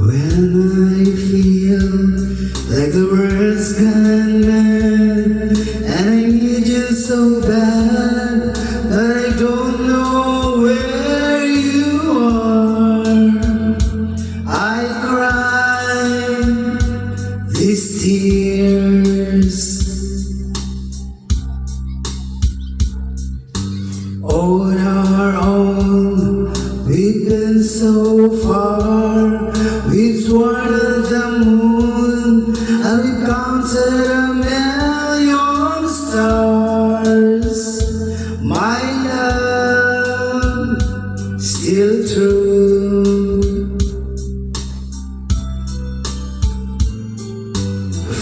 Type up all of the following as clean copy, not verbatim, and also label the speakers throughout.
Speaker 1: When I feel like the world's gone mad and I need you so bad, but I don't know where you are, I cry these tears. On our own, we've been so far. We've sworn at the moon, and we've counted a million stars. My love, still true.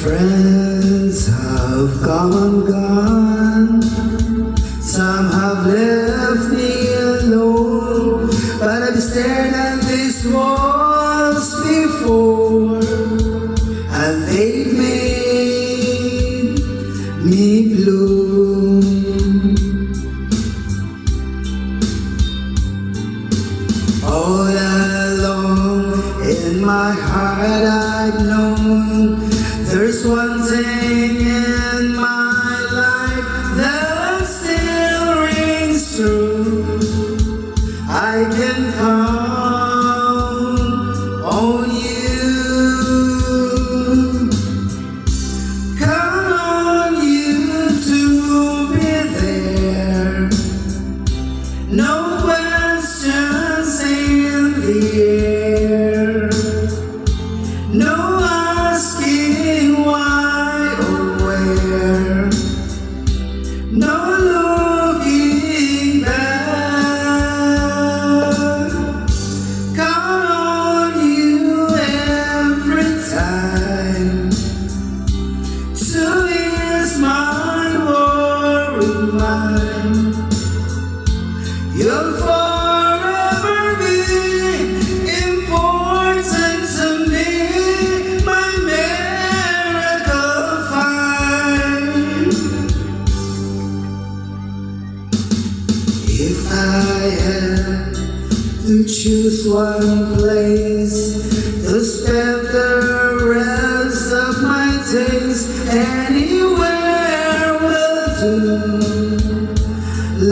Speaker 1: Friends have come and gone. Some have left me alone, but I've stared at these walls before, and they made me blue. All along in my heart I've known there's one thing in my life that still rings true. I can count on you. Count on you to be there. No questions in the air. No asking why or where. No looking back. Count on you every time to ease my worried mind. You'll forever be important to me, my miracle find. If I had to choose one place to spend the rest of my days, anywhere will do,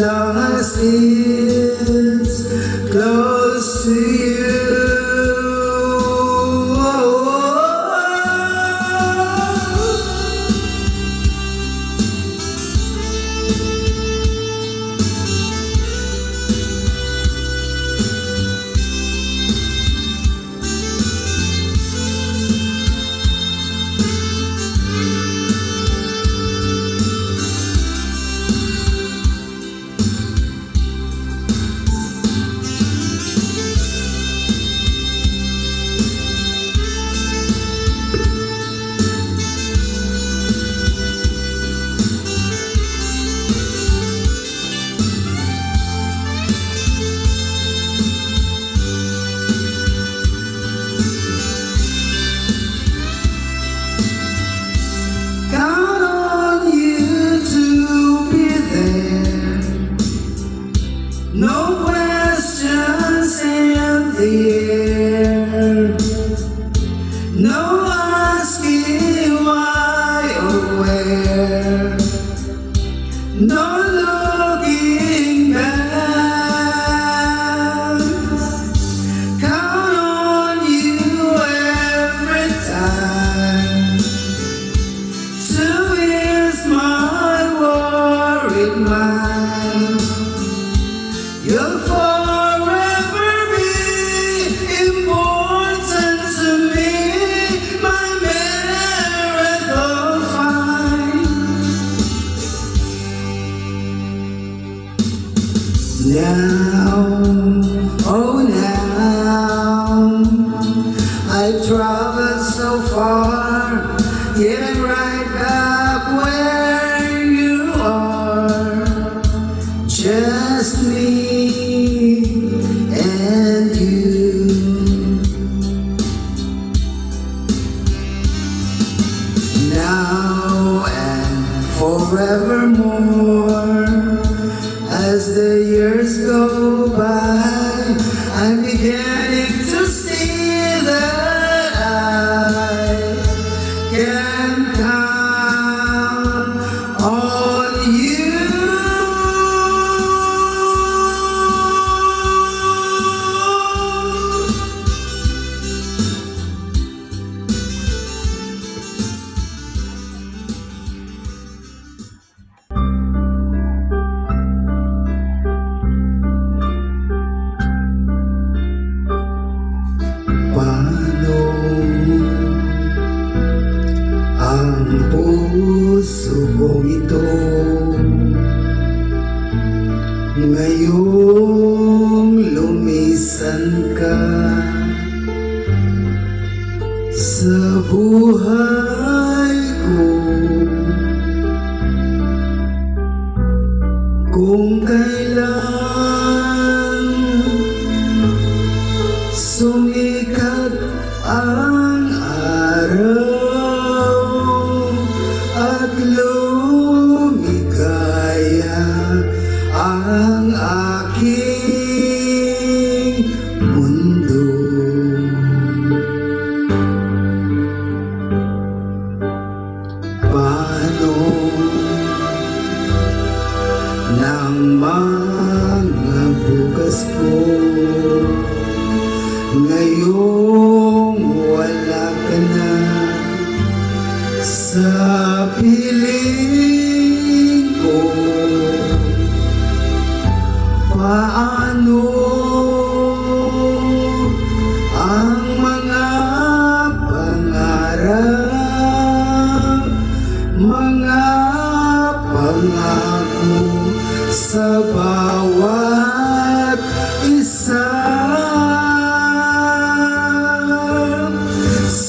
Speaker 1: long as it's close to you. No questions in the air. No asking why or where. No looking back. Count on you every time to ease my worried mind. You'll forever be important to me, my miracle find. Now, oh now, I've traveled so far, yet I'm right back where you are. Just me and you. Now and forevermore, as the years go by, I'm beginning to see the Ngayong lumisan ka sa buhay ko, kung kailan sumikat ang araw at lumigaya ang aking mundo. Paano ng mga bukas ko ngayong wala ka na sa piling ko? Paano ang mga pangarap, mga pangako sa bawat isa?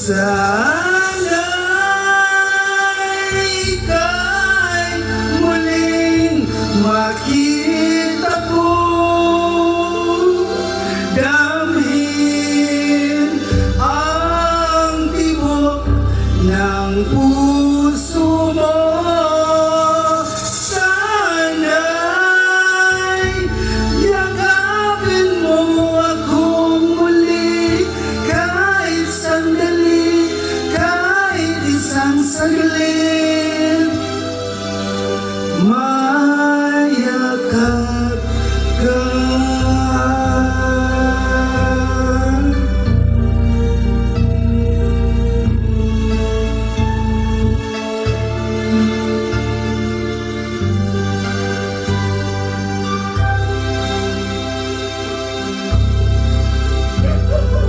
Speaker 1: Sana'y ika'y muling makita ko, damhin ang tibok ng puso mo. Sana'y yakapin mo akong muli, kahit sandali, kahit isang saglit. Mayakap ka.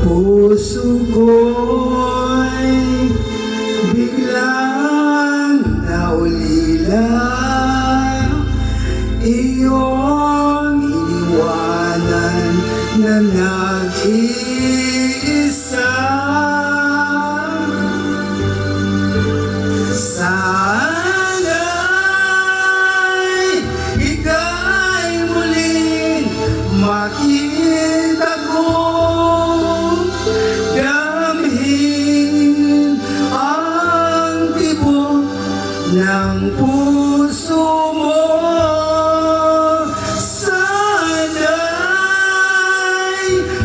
Speaker 1: Puso ko'y biglang naulila, iyong iniwanan na nag-iisa. Sana'y ika'y muling makita ko, damhin ang tibok ng puso mo. Sana'y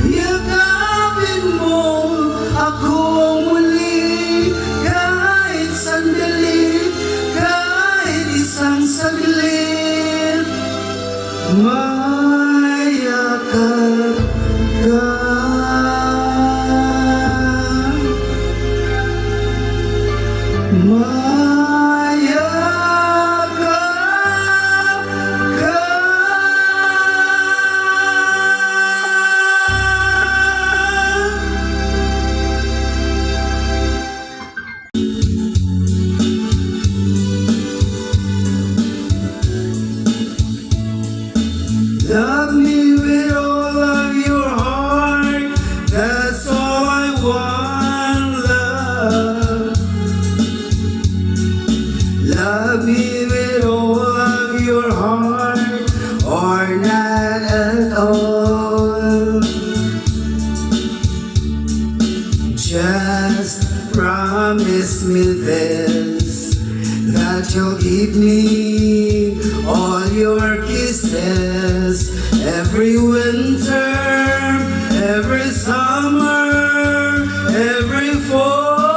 Speaker 1: yakapin mo akong muli, kahit sandali, kahit isang saglit. Mayakap ka. Mayakap ka. Love me with all of your heart, that's all I want, love. Love me with all of your heart, or not at all. Just promise me this, that you'll give me all your kisses every winter, every summer, every fall.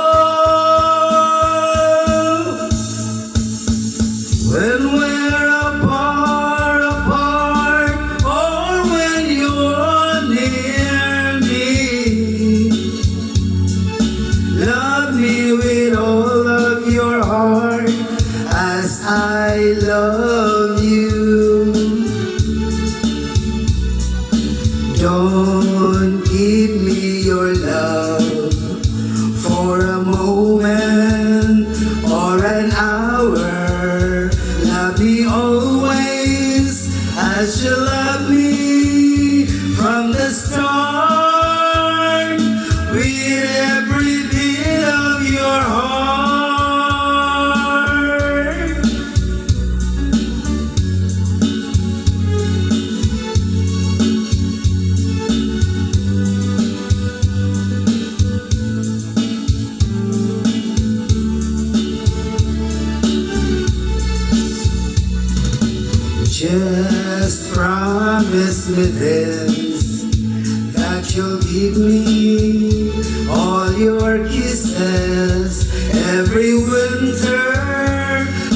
Speaker 1: When we're apart, or when you're near me, love me with all of your heart as I love you. Don't give me your love for a moment or an hour. Love me always as you love promise me this, that you'll give me all your kisses every winter,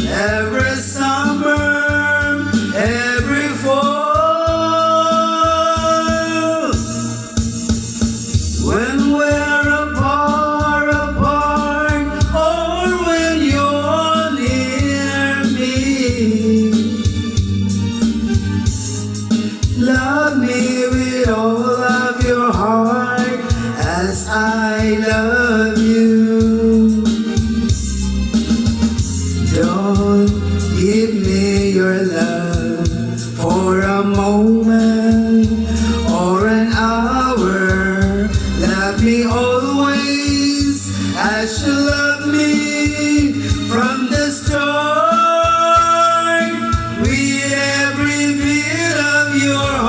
Speaker 1: every summer, every fall. When we're apart, or when you're near me, love me with all of your heart as I love you. Don't give me your love for a moment or an hour. Love me always as you love me from the start, with every beat of your heart.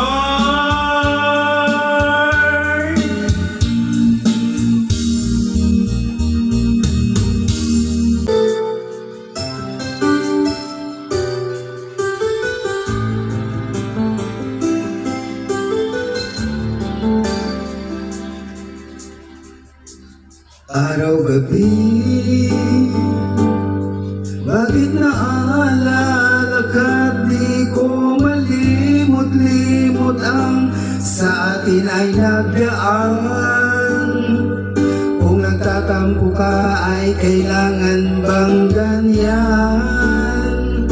Speaker 1: Araw-gabi, bakit naalala ka't di ko malimot-limot ang sa atin ay nagdaan? Kung nagtatampo ka ay kailangan bang ganyan?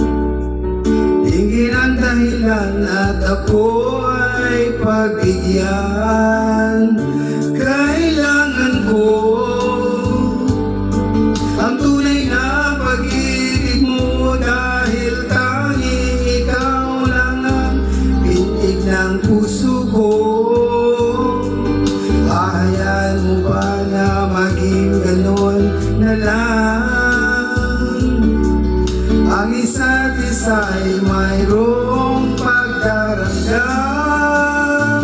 Speaker 1: Tingin ang dahilan at ako ay pagbigyan. Kailangan ko ang tunay na pag-ibig mo, dahil tanging ikaw lang ang pintig ng puso ko. Hayaan mo ba na maging ganon na lang? Ang isa't isa'y mayroong pagdaramdam.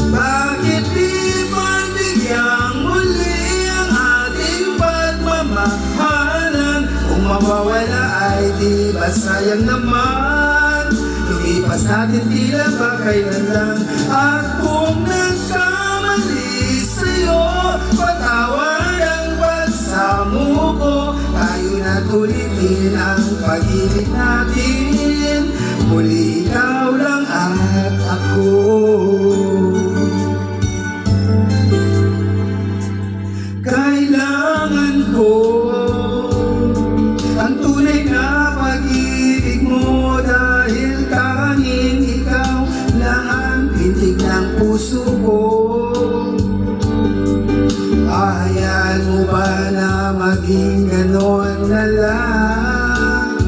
Speaker 1: Bakit di pagbigyan muli ang ating pagmamahalan? Kung mawawala ay di ba sayang naman? Lumipas natin tila ba kailan lang? At kung nagkamali sa'yo, patawad ang pagsamo ko. Tayo na tulitin ang pag-ibig natin, muli ikaw lang at ako. Kailangan ko ang tunay na pag-ibig mo, dahil tanging ikaw lang ang pintig ng puso ko. Hayaan mo ba na maging ganon na lang?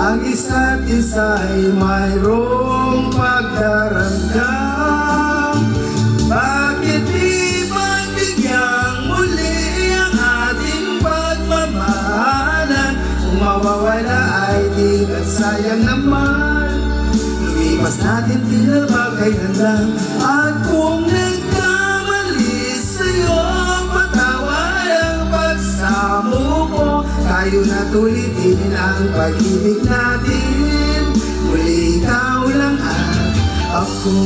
Speaker 1: Ang isa't isa'y mayroong pagdaramdam. Bakit di pagbigyan muli ang ating pagmamahalan? Kung mawawala ay di ba't sayang naman? Lumipas natin tila ba kailan lang? At kung nagkamali sa'yo, patawad ang pagsamo ko. Tayo na tulitin ang pag-ibig natin, muli ikaw lang at ako.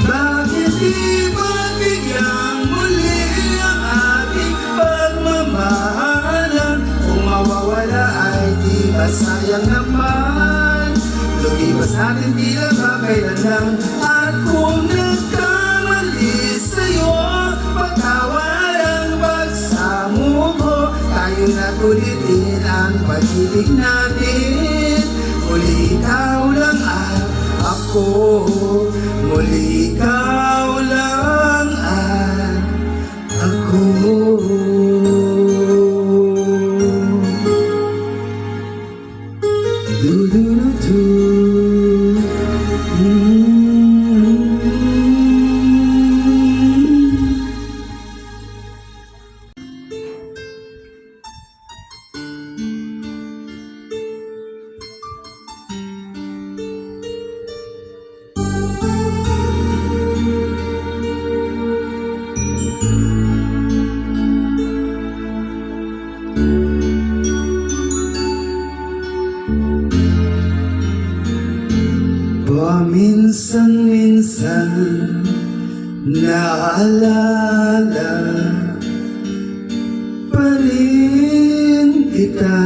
Speaker 1: Bakit di pagbigyan muli ang ating pagmamahalan? Kung mawawala ay di ba sayang naman? Lumipas natin tila ba kailan lang? At kung nagkamali sa'yo, patawad ang pagsamo ko. Tayo na tulitin ang pag-ibig natin, muli ikaw lang at ako. Muli ikaw lang at ako. Do-do-do-do. naalala pa rin kita.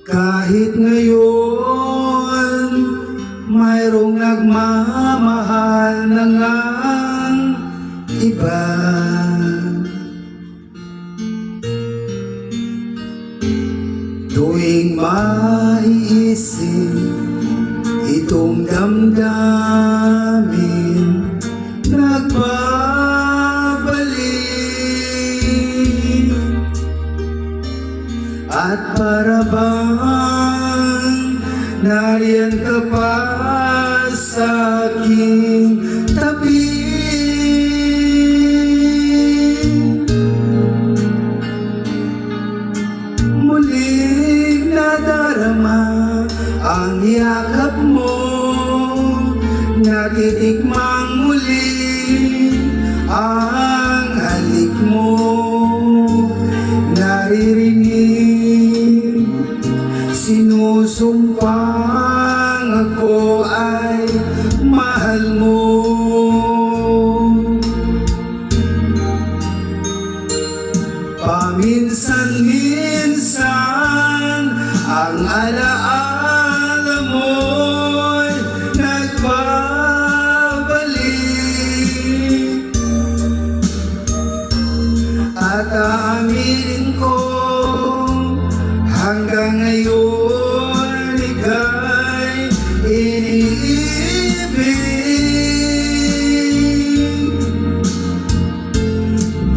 Speaker 1: Kahit ngayon mayroong nagmamahal na ngang iba, tuwing maiisip itong damdamin, nagbabalik. At para bang nariyan ka pa sa aking tabi, muling nadarama ang yakap mo, natitikmang muli ang halik mo, naririnig sinusumpang ako ay mahal mo. Paminsan-minsan ang alaala mo'y nagbabalik, at aaminin ko hanggang ngayon ika'y iniibig.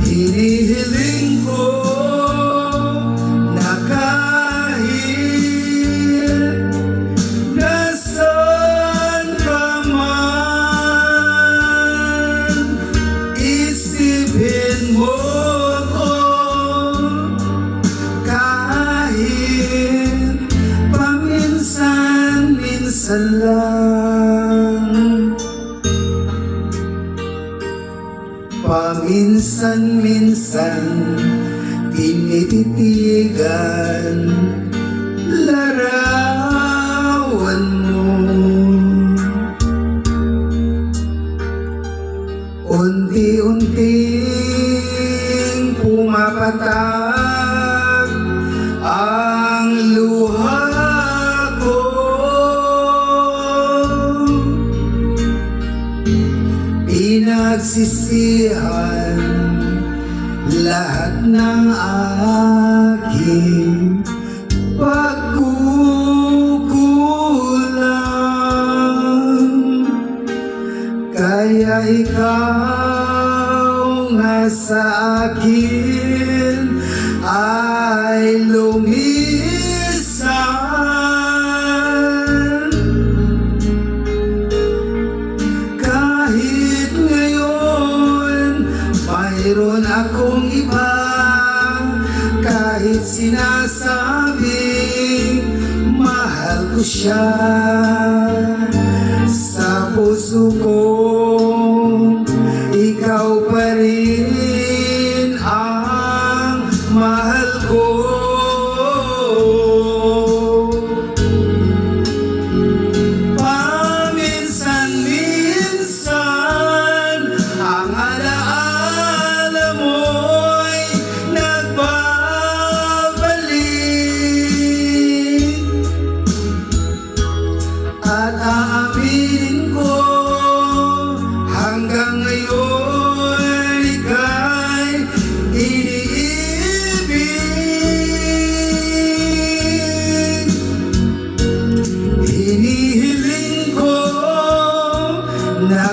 Speaker 1: Hinihiling ko na kahit nasaan ka man, isipin mo ko kahit paminsan-minsan lang. Paminsan-minsan tinititigan larawan mo, unti-unting pumapatak ang luha ko. Pinagsisihan lahat ng aking pagkukulang, kaya ikaw nga sa akin ay lumisan. Kahit ngayon mayroon akong iba, kahit sinasabing mahal ko siya, sa puso ko ikaw pa rin ang mahal ko. Paminsan-minsan ang alaala mo'y nagbabalik, at aaminin ko hanggang ngayon ika'y iniibig. Hinihiling ko na